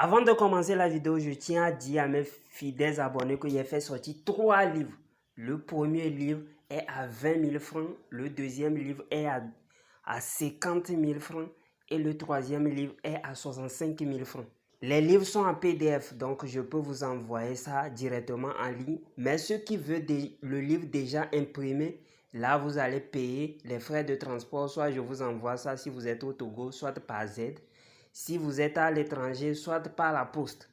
Avant de commencer la vidéo, je tiens à dire à mes fidèles abonnés que j'ai fait sortir 3 livres. Le premier livre est à 20 000 francs, le deuxième livre est à 50 000 francs et le troisième livre est à 65 000 francs. Les livres sont en PDF, donc je peux vous envoyer ça directement en ligne. Mais ceux qui veulent le livre déjà imprimé, là vous allez payer les frais de transport. Soit je vous envoie ça si vous êtes au Togo, soit par Z. Si vous êtes à l'étranger, soit par la poste.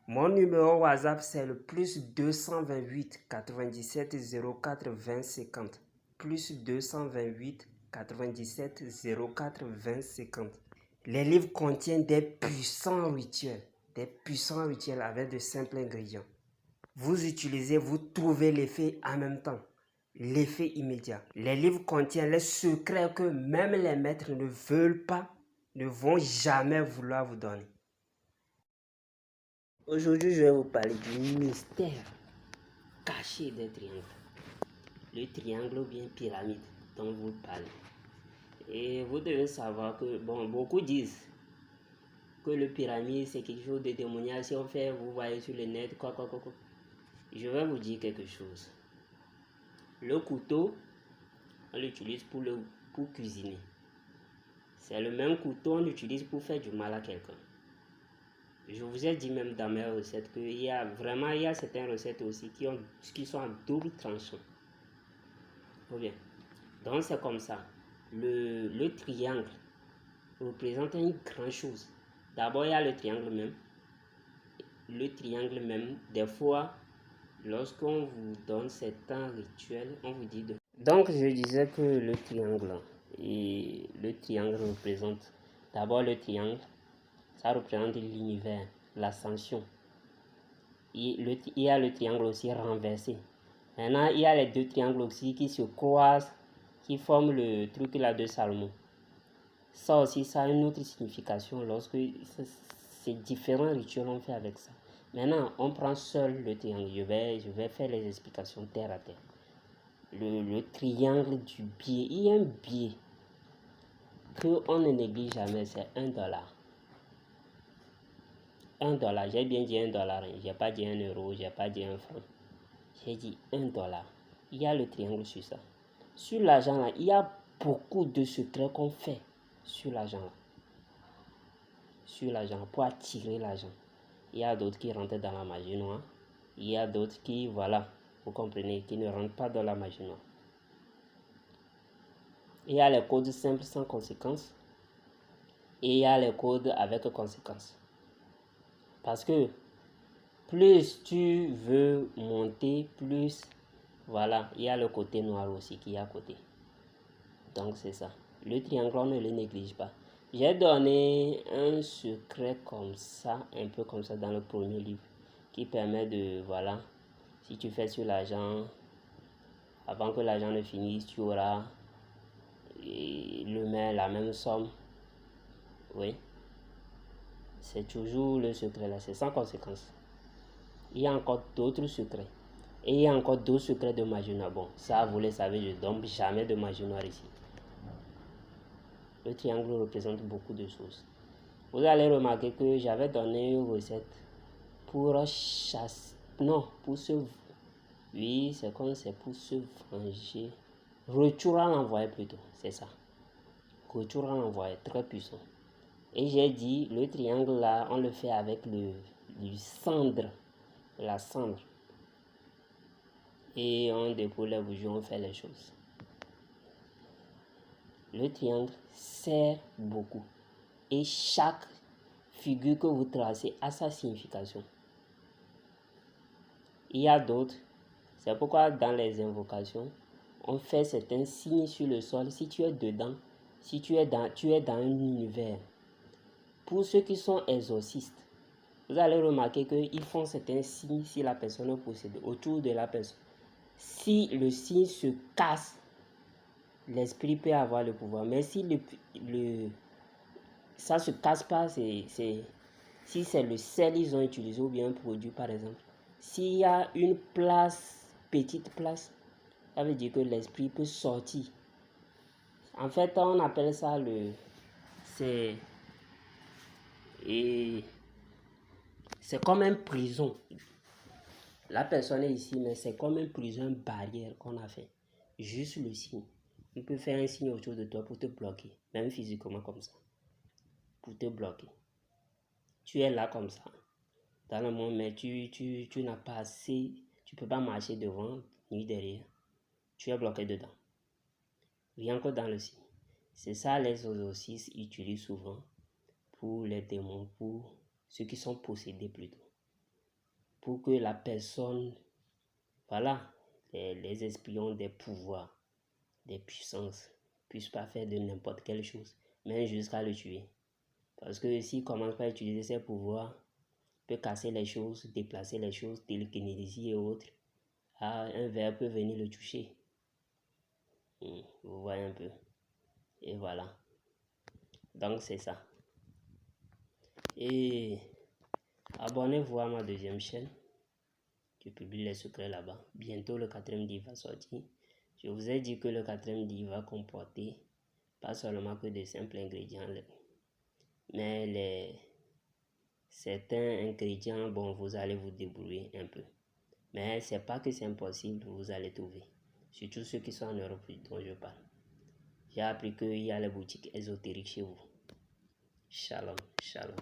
Mon numéro WhatsApp, c'est le +228 97 04 20 50. +228 97 04 20 50. Les livres contiennent des puissants rituels avec de simples ingrédients. Vous utilisez, vous trouvez l'effet en même temps, l'effet immédiat. Les livres contiennent les secrets que même les maîtres ne veulent pas, ne vont jamais vouloir vous donner. Aujourd'hui, je vais vous parler du mystère caché des triangles. Le triangle ou bien pyramide dont vous parlez. Et vous devez savoir que, beaucoup disent que le pyramide c'est quelque chose de démoniaque. Si on fait, vous voyez sur le net, quoi. Je vais vous dire quelque chose. Le couteau, on l'utilise pour cuisiner. C'est le même couteau on l'utilise pour faire du mal à quelqu'un. Je vous ai dit même dans mes recettes qu'il y a certaines recettes aussi qui sont en double tranchant. Bien. Donc c'est comme ça. Le triangle représente une grande chose. D'abord il y a le triangle même. Le triangle même, des fois, lorsqu'on vous donne certains rituels, on vous dit de... Donc je disais que le triangle représente, d'abord le triangle, ça représente l'univers, l'ascension. Il y a le triangle aussi renversé. Maintenant, il y a les deux triangles aussi qui se croisent, qui forment le truc là de Salomon. Ça aussi, ça a une autre signification lorsque c'est différents rituels on fait avec ça. Maintenant, on prend seul le triangle. Je vais faire les explications terre à terre. Le triangle du billet. Il y a un billet qu'on ne néglige jamais, c'est $1. $1, j'ai bien dit $1, hein. J'ai pas dit 1 euro, j'ai pas dit 1 franc. J'ai dit $1. Il y a le triangle sur ça. Sur l'argent là, il y a beaucoup de secrets qu'on fait sur l'argent là. Sur l'argent, pour attirer l'argent. Il y a d'autres qui rentrent dans la magie noire. Il y a d'autres qui, voilà, vous comprenez, qui ne rentrent pas dans la magie noire. Il y a les codes simples sans conséquence. Et il y a les codes avec conséquence. Parce que plus tu veux monter, plus, voilà, il y a le côté noir aussi qui est à côté. Donc c'est ça. Le triangle, on ne le néglige pas. J'ai donné un secret comme ça, un peu comme ça dans le premier livre, qui permet de, voilà, si tu fais sur l'argent, avant que l'argent ne finisse, tu auras la même somme. Oui. C'est toujours le secret là, c'est sans conséquence. Il y a encore d'autres secrets. Et il y a encore d'autres secrets de magie noire. Bon, ça vous le savez, je ne donne jamais de magie noire ici. Le triangle représente beaucoup de choses. Vous allez remarquer que j'avais donné une recette pour chasser. Non, pour se. Oui, c'est comme c'est pour se venger. Retour à l'envoyer plutôt, c'est ça. Retour à l'envoyer, très puissant. Et j'ai dit, le triangle là, on le fait avec le cendre. La cendre. Et on dépose les bougies, on fait les choses. Le triangle sert beaucoup. Et chaque figure que vous tracez a sa signification. Il y a d'autres. C'est pourquoi dans les invocations, on fait certains signes sur le sol. Si tu es dedans, si tu es dans un univers. Pour ceux qui sont exorcistes, vous allez remarquer qu'ils font certains signes si la personne est possédée autour de la personne. Si le signe se casse, l'esprit peut avoir le pouvoir. Mais si ça se casse pas, si c'est le sel ils ont utilisé ou bien un produit par exemple. S'il y a une place, petite place, ça veut dire que l'esprit peut sortir. En fait, on appelle ça c'est comme une prison. La personne est ici, mais c'est comme une prison, une barrière qu'on a fait. Juste le signe. On peut faire un signe autour de toi pour te bloquer, même physiquement comme ça, pour te bloquer. Tu es là comme ça, dans le monde, mais tu n'as pas assez, tu peux pas marcher devant ni derrière. Tu es bloqué dedans. Rien que dans le signe. C'est ça les exorcistes utilisent souvent pour les démons, pour ceux qui sont possédés plutôt. Pour que la personne, voilà, les espions des pouvoirs, des puissances, puissent pas faire de n'importe quelle chose, même jusqu'à le tuer. Parce que s'il commence pas à utiliser ses pouvoirs, il peut casser les choses, déplacer les choses, télékinésie et autres. Ah, un verre peut venir le toucher. Vous voyez un peu. Et voilà. Donc c'est ça. Et abonnez-vous à ma deuxième chaîne. Je publie les secrets là-bas. Bientôt le 4e livre va sortir. Je vous ai dit que le 4e livre va comporter pas seulement que de simples ingrédients, mais certains ingrédients, bon, vous allez vous débrouiller un peu. Mais c'est pas que c'est impossible, vous allez trouver. Surtout ceux qui sont en Europe dont je parle. J'ai appris qu'il y a les boutiques ésotériques chez vous. Shalom, shalom.